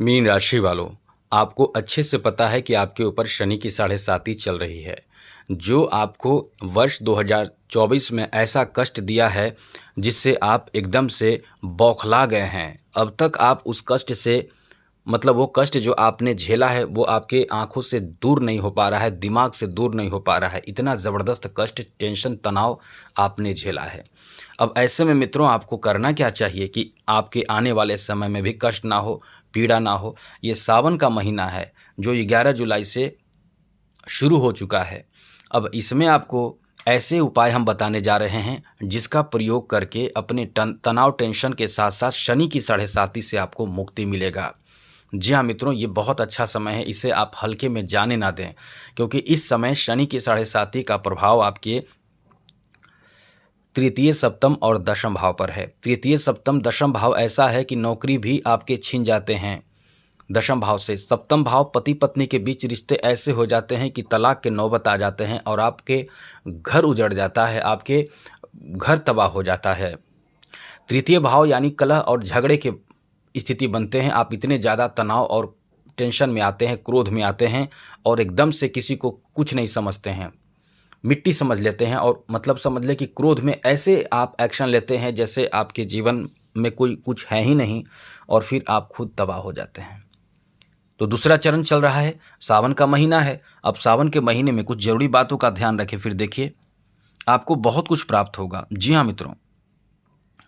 Mean राशि वालों, आपको अच्छे से पता है कि आपके ऊपर शनि की 7.5 चल रही है, जो आपको वर्ष 2024 में ऐसा कष्ट दिया है जिससे आप एकदम से बौखला गए हैं। अब तक आप उस कष्ट से मतलब वो कष्ट जो आपने झेला है वो आपके आंखों से दूर नहीं हो पा रहा है, दिमाग से दूर नहीं हो पा रहा है। इतना ज़बरदस्त कष्ट, टेंशन, तनाव आपने झेला है। अब ऐसे में मित्रों, आपको करना क्या चाहिए कि आपके आने वाले समय में भी कष्ट ना हो, पीड़ा ना हो। ये सावन का महीना है जो 11 जुलाई से शुरू हो चुका है। अब इसमें आपको ऐसे उपाय हम बताने जा रहे हैं जिसका प्रयोग करके अपने तनाव, टेंशन के साथ साथ शनि की 7.5 से आपको मुक्ति मिलेगा। जी हाँ मित्रों, ये बहुत अच्छा समय है, इसे आप हल्के में जाने ना दें, क्योंकि इस समय शनि की 7.5 का प्रभाव आपके तृतीय, सप्तम और दशम भाव पर है। तृतीय, सप्तम, दशम भाव ऐसा है कि नौकरी भी आपके छिन जाते हैं दशम भाव से। सप्तम भाव पति पत्नी के बीच रिश्ते ऐसे हो जाते हैं कि तलाक के नौबत आ जाते हैं और आपके घर उजड़ जाता है, आपके घर तबाह हो जाता है। तृतीय भाव यानी कलह और झगड़े के स्थिति बनते हैं। आप इतने ज़्यादा तनाव और टेंशन में आते हैं, क्रोध में आते हैं और एकदम से किसी को कुछ नहीं समझते हैं, मिट्टी समझ लेते हैं। और मतलब समझ लें कि क्रोध में ऐसे आप एक्शन लेते हैं जैसे आपके जीवन में कोई कुछ है ही नहीं और फिर आप खुद तबाह हो जाते हैं। तो दूसरा चरण चल रहा है, सावन का महीना है। अब सावन के महीने में कुछ जरूरी बातों का ध्यान रखें, फिर देखिए आपको बहुत कुछ प्राप्त होगा। जी हाँ मित्रों,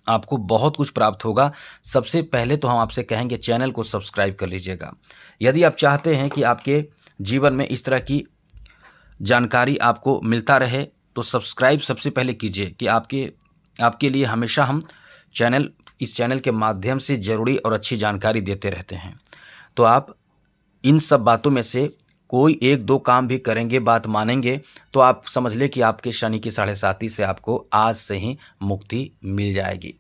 आपको बहुत कुछ प्राप्त होगा। सबसे पहले तो हम आपसे कहेंगे चैनल को सब्सक्राइब कर लीजिएगा। यदि आप चाहते हैं कि आपके जीवन में इस तरह की जानकारी आपको मिलता रहे तो सब्सक्राइब सबसे पहले कीजिए कि आपके लिए हमेशा हम इस चैनल के माध्यम से ज़रूरी और अच्छी जानकारी देते रहते हैं। तो आप इन सब बातों में से कोई एक दो काम भी करेंगे, बात मानेंगे, तो आप समझ लें कि आपके शनि की 7.5 से आपको आज से ही मुक्ति मिल जाएगी।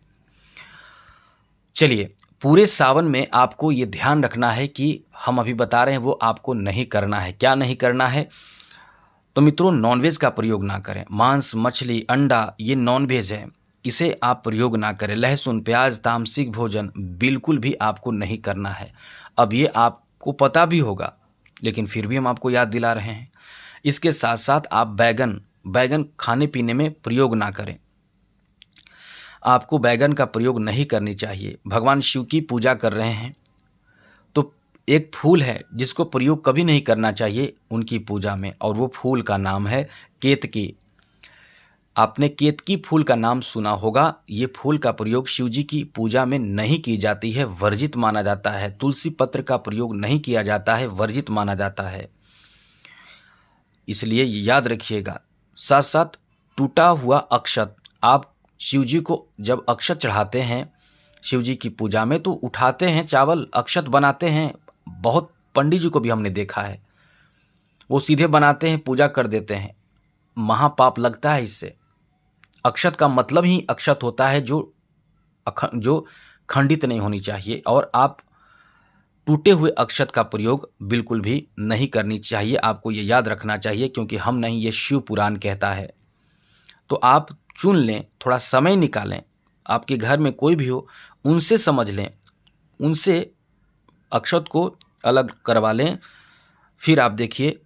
चलिए, पूरे सावन में आपको ये ध्यान रखना है कि हम अभी बता रहे हैं वो आपको नहीं करना है। क्या नहीं करना है? तो मित्रों, नॉनवेज का प्रयोग ना करें। मांस, मछली, अंडा ये नॉनवेज है, इसे आप प्रयोग ना करें। लहसुन, प्याज, तामसिक भोजन बिल्कुल भी आपको नहीं करना है। अब ये आपको पता भी होगा, लेकिन फिर भी हम आपको याद दिला रहे हैं। इसके साथ साथ आप बैगन खाने पीने में प्रयोग ना करें। आपको बैगन का प्रयोग नहीं करनी चाहिए। भगवान शिव की पूजा कर रहे हैं तो एक फूल है जिसको प्रयोग कभी नहीं करना चाहिए उनकी पूजा में, और वो फूल का नाम है केतकी। आपने केतकी फूल का नाम सुना होगा। ये फूल का प्रयोग शिव जी की पूजा में नहीं की जाती है, वर्जित माना जाता है। तुलसी पत्र का प्रयोग नहीं किया जाता है, वर्जित माना जाता है, इसलिए याद रखिएगा। साथ साथ टूटा हुआ अक्षत, आप शिव जी को जब अक्षत चढ़ाते हैं शिव जी की पूजा में तो उठाते हैं चावल, अक्षत बनाते हैं। बहुत पंडित जी को भी हमने देखा है, वो सीधे बनाते हैं, पूजा कर देते हैं। महापाप लगता है इससे। अक्षत का मतलब ही अक्षत होता है जो खंडित नहीं होनी चाहिए, और आप टूटे हुए अक्षत का प्रयोग बिल्कुल भी नहीं करनी चाहिए। आपको ये याद रखना चाहिए, क्योंकि हम नहीं, ये शिव पुराण कहता है। तो आप चुन लें, थोड़ा समय निकालें, आपके घर में कोई भी हो उनसे समझ लें, उनसे अक्षत को अलग करवा लें। फिर आप देखिए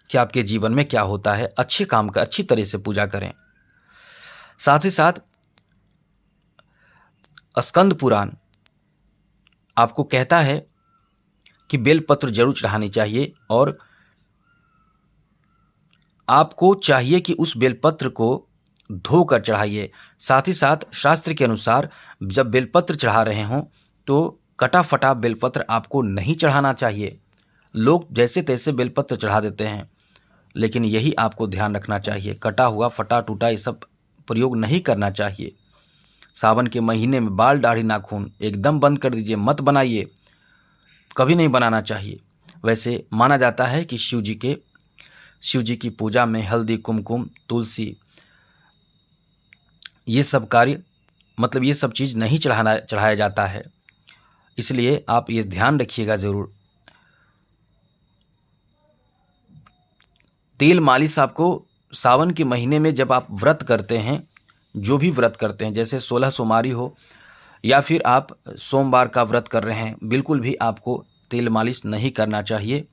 कि आपके जीवन में क्या होता है। अच्छे काम का अच्छी तरह से पूजा करें। साथ ही साथ स्कंद पुराण आपको कहता है कि बेलपत्र जरूर चढ़ानी चाहिए, और आपको चाहिए कि उस बेलपत्र को धोकर चढ़ाइए। साथ ही साथ शास्त्र के अनुसार जब बेलपत्र चढ़ा रहे हों तो कटा फटा बेलपत्र आपको नहीं चढ़ाना चाहिए। लोग जैसे तैसे बेलपत्र चढ़ा देते हैं, लेकिन यही आपको ध्यान रखना चाहिए, कटा हुआ, फटा टूटा ये सब प्रयोग नहीं करना चाहिए। सावन के महीने में बाल, दाढ़ी, नाखून एकदम बंद कर दीजिए, मत बनाइए, कभी नहीं बनाना चाहिए। वैसे माना जाता है कि शिव जी की पूजा में हल्दी, कुमकुम, तुलसी ये सब कार्य मतलब ये सब चीज़ नहीं चढ़ाया जाता है, इसलिए आप ये ध्यान रखिएगा ज़रूर। तेल मालिश आपको सावन के महीने में जब आप व्रत करते हैं, जो भी व्रत करते हैं, जैसे 16 सोमवारी हो या फिर आप सोमवार का व्रत कर रहे हैं, बिल्कुल भी आपको तेल मालिश नहीं करना चाहिए।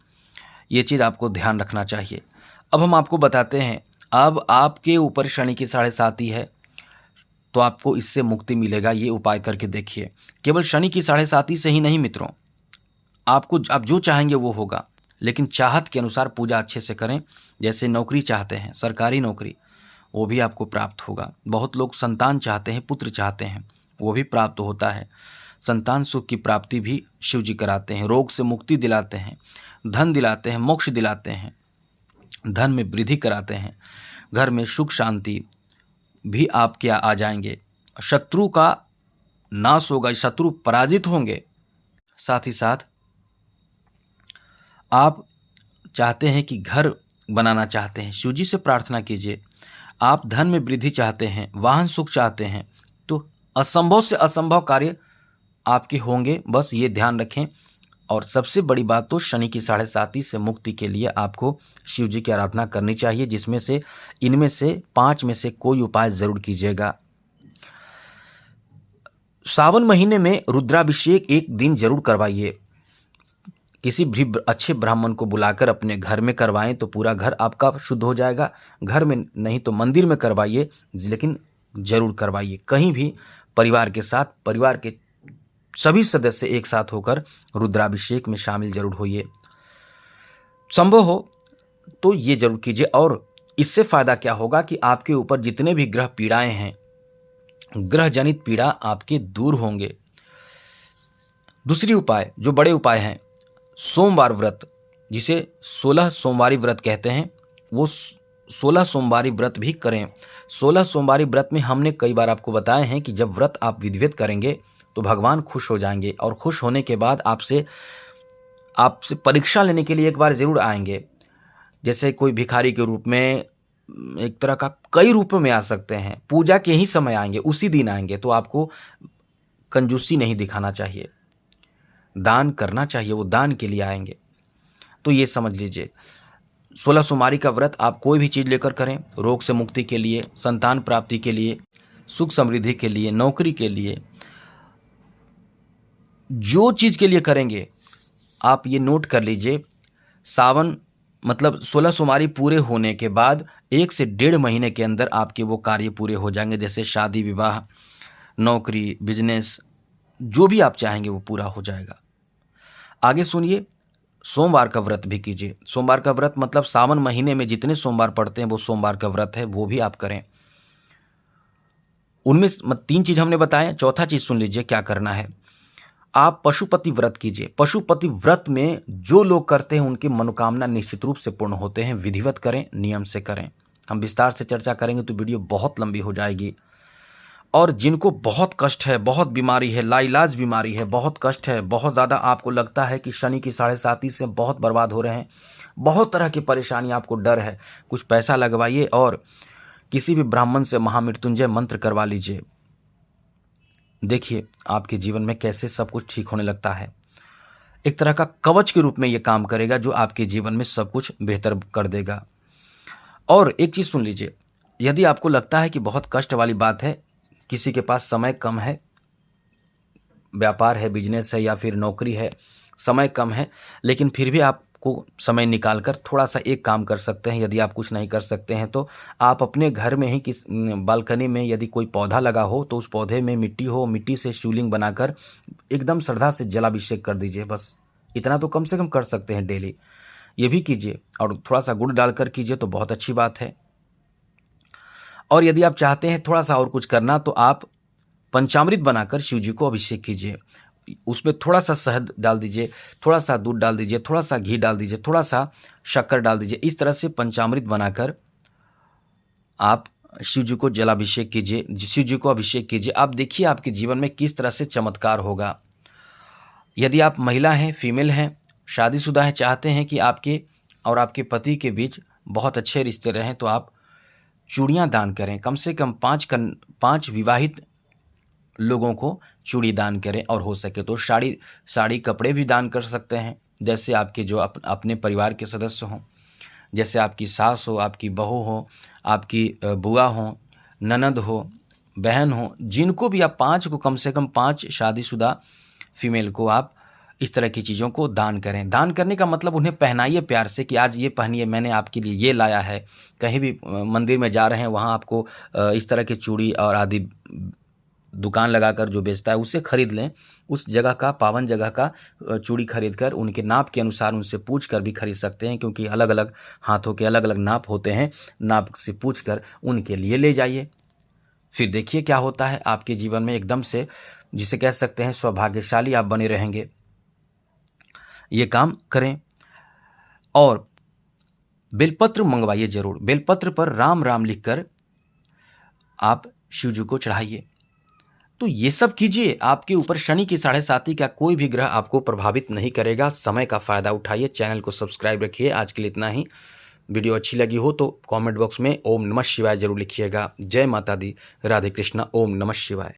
ये चीज़ आपको ध्यान रखना चाहिए। अब हम आपको बताते हैं, अब आपके ऊपर शनि की 7.5 है तो आपको इससे मुक्ति मिलेगा। ये उपाय करके देखिए। केवल शनि की 7.5 से ही नहीं मित्रों, आपको आप जो चाहेंगे वो होगा, लेकिन चाहत के अनुसार पूजा अच्छे से करें। जैसे नौकरी चाहते हैं, सरकारी नौकरी, वो भी आपको प्राप्त होगा। बहुत लोग संतान चाहते हैं, पुत्र चाहते हैं, वो भी प्राप्त होता है। संतान सुख की प्राप्ति भी शिव जी कराते हैं। रोग से मुक्ति दिलाते हैं, धन दिलाते हैं, मोक्ष दिलाते हैं, धन में वृद्धि कराते हैं, घर में सुख शांति भी आपके आ जाएंगे, शत्रु का नाश होगा, शत्रु पराजित होंगे। साथ ही साथ आप चाहते हैं कि घर बनाना चाहते हैं, शिव जी से प्रार्थना कीजिए। आप धन में वृद्धि चाहते हैं, वाहन सुख चाहते हैं, तो असंभव से असंभव कार्य आपके होंगे, बस ये ध्यान रखें। और सबसे बड़ी बात तो शनि की 7.5 से मुक्ति के लिए आपको शिव जी की आराधना करनी चाहिए, जिसमें से इनमें से 5 में से कोई उपाय जरूर कीजिएगा। सावन महीने में रुद्राभिषेक एक दिन जरूर करवाइए। किसी भी अच्छे ब्राह्मण को बुलाकर अपने घर में करवाएं तो पूरा घर आपका शुद्ध हो जाएगा। घर में नहीं तो मंदिर में करवाइए, लेकिन जरूर करवाइए। कहीं भी परिवार के साथ, परिवार के सभी सदस्य एक साथ होकर रुद्राभिषेक में शामिल जरूर होइए। संभव हो तो ये जरूर कीजिए। और इससे फायदा क्या होगा कि आपके ऊपर जितने भी ग्रह पीड़ाएं हैं, ग्रह जनित पीड़ा आपके दूर होंगे। दूसरी उपाय, जो बड़े उपाय हैं, सोमवार व्रत, जिसे 16 सोमवारी व्रत कहते हैं, वो 16 सोमवारी व्रत भी करें। 16 सोमवारी व्रत में हमने कई बार आपको बताए हैं कि जब व्रत आप विधिवत करेंगे तो भगवान खुश हो जाएंगे, और खुश होने के बाद आपसे परीक्षा लेने के लिए एक बार जरूर आएंगे। जैसे कोई भिखारी के रूप में, एक तरह का कई रूपों में आ सकते हैं, पूजा के ही समय आएंगे, उसी दिन आएंगे। तो आपको कंजूसी नहीं दिखाना चाहिए, दान करना चाहिए, वो दान के लिए आएंगे। तो ये समझ लीजिए, 16 सोमवारी का व्रत आप कोई भी चीज़ लेकर करें, रोग से मुक्ति के लिए, संतान प्राप्ति के लिए, सुख समृद्धि के लिए, नौकरी के लिए, जो चीज़ के लिए करेंगे आप ये नोट कर लीजिए। सावन मतलब 16 सोमवारी पूरे होने के बाद 1 से 1.5 महीने के अंदर आपके वो कार्य पूरे हो जाएंगे। जैसे शादी, विवाह, नौकरी, बिजनेस, जो भी आप चाहेंगे वो पूरा हो जाएगा। आगे सुनिए, सोमवार का व्रत भी कीजिए। सोमवार का व्रत मतलब सावन महीने में जितने सोमवार पड़ते हैं वो सोमवार का व्रत है, वो भी आप करें। उनमें 3 चीज़ हमने बताए, चौथा चीज़ सुन लीजिए क्या करना है। आप पशुपति व्रत कीजिए। पशुपति व्रत में जो लोग करते हैं उनकी मनोकामना निश्चित रूप से पूर्ण होते हैं। विधिवत करें, नियम से करें। हम विस्तार से चर्चा करेंगे तो वीडियो बहुत लंबी हो जाएगी। और जिनको बहुत कष्ट है, बहुत बीमारी है, लाइलाज बीमारी है, बहुत कष्ट है, बहुत ज़्यादा आपको लगता है कि शनि की 7.5 से बहुत बर्बाद हो रहे हैं, बहुत तरह की परेशानी, आपको डर है, कुछ पैसा लगवाइए और किसी भी ब्राह्मण से महामृत्युंजय मंत्र करवा लीजिए। देखिए आपके जीवन में कैसे सब कुछ ठीक होने लगता है। एक तरह का कवच के रूप में ये काम करेगा, जो आपके जीवन में सब कुछ बेहतर कर देगा। और एक चीज़ सुन लीजिए, यदि आपको लगता है कि बहुत कष्ट वाली बात है, किसी के पास समय कम है, व्यापार है, बिजनेस है या फिर नौकरी है, समय कम है, लेकिन फिर भी आपको समय निकालकर थोड़ा सा एक काम कर सकते हैं। यदि आप कुछ नहीं कर सकते हैं तो आप अपने घर में ही किस बालकनी में यदि कोई पौधा लगा हो तो उस पौधे में मिट्टी हो, मिट्टी से शिवलिंग बनाकर एकदम श्रद्धा से जलाभिषेक कर दीजिए। बस इतना तो कम से कम कर सकते हैं डेली, ये भी कीजिए। और थोड़ा सा गुड़ डालकर कीजिए तो बहुत अच्छी बात है। और यदि आप चाहते हैं थोड़ा सा और कुछ करना तो आप पंचामृत बनाकर शिव जी को अभिषेक कीजिए। उसमें थोड़ा सा शहद डाल दीजिए, थोड़ा सा दूध डाल दीजिए, थोड़ा सा घी डाल दीजिए, थोड़ा सा शक्कर डाल दीजिए। इस तरह से पंचामृत बनाकर आप शिव जी को जलाभिषेक कीजिए, शिव जी को अभिषेक कीजिए। आप देखिए आपके जीवन में किस तरह से चमत्कार होगा। यदि आप महिला हैं, फीमेल हैं, शादीशुदा हैं, चाहते हैं कि आपके और आपके पति के बीच बहुत अच्छे रिश्ते रहें, तो आप चूड़ियाँ दान करें। कम से कम 5 विवाहित लोगों को चूड़ी दान करें। और हो सके तो साड़ी कपड़े भी दान कर सकते हैं। जैसे आपके जो अपने परिवार के सदस्य हों, जैसे आपकी सास हो, आपकी बहू हो, आपकी बुआ हो, ननद हो, बहन हो, जिनको भी आप 5 को, कम से कम 5 शादीशुदा फीमेल को आप इस तरह की चीज़ों को दान करें। दान करने का मतलब उन्हें पहनाइए प्यार से कि आज ये पहनिए, मैंने आपके लिए ये लाया है। कहीं भी मंदिर में जा रहे हैं, वहाँ आपको इस तरह की चूड़ी और आदि दुकान लगाकर जो बेचता है उससे खरीद लें। उस जगह का, पावन जगह का चूड़ी खरीद कर उनके नाप के अनुसार उनसे पूछ कर भी खरीद सकते हैं, क्योंकि अलग अलग हाथों के अलग अलग नाप होते हैं। नाप से पूछ कर उनके लिए ले जाइए। फिर देखिए क्या होता है आपके जीवन में, एकदम से जिसे कह सकते हैं सौभाग्यशाली आप बने रहेंगे। ये काम करें। और बेलपत्र मंगवाइए जरूर। बेलपत्र पर राम राम लिखकर आप शिव जी को चढ़ाइए। तो ये सब कीजिए, आपके ऊपर शनि की 7.5 का कोई भी ग्रह आपको प्रभावित नहीं करेगा। समय का फायदा उठाइए। चैनल को सब्सक्राइब रखिए। आज के लिए इतना ही। वीडियो अच्छी लगी हो तो कमेंट बॉक्स में ओम नमः शिवाय जरूर लिखिएगा। जय माता दी, राधे कृष्णा, ओम नमः शिवाय।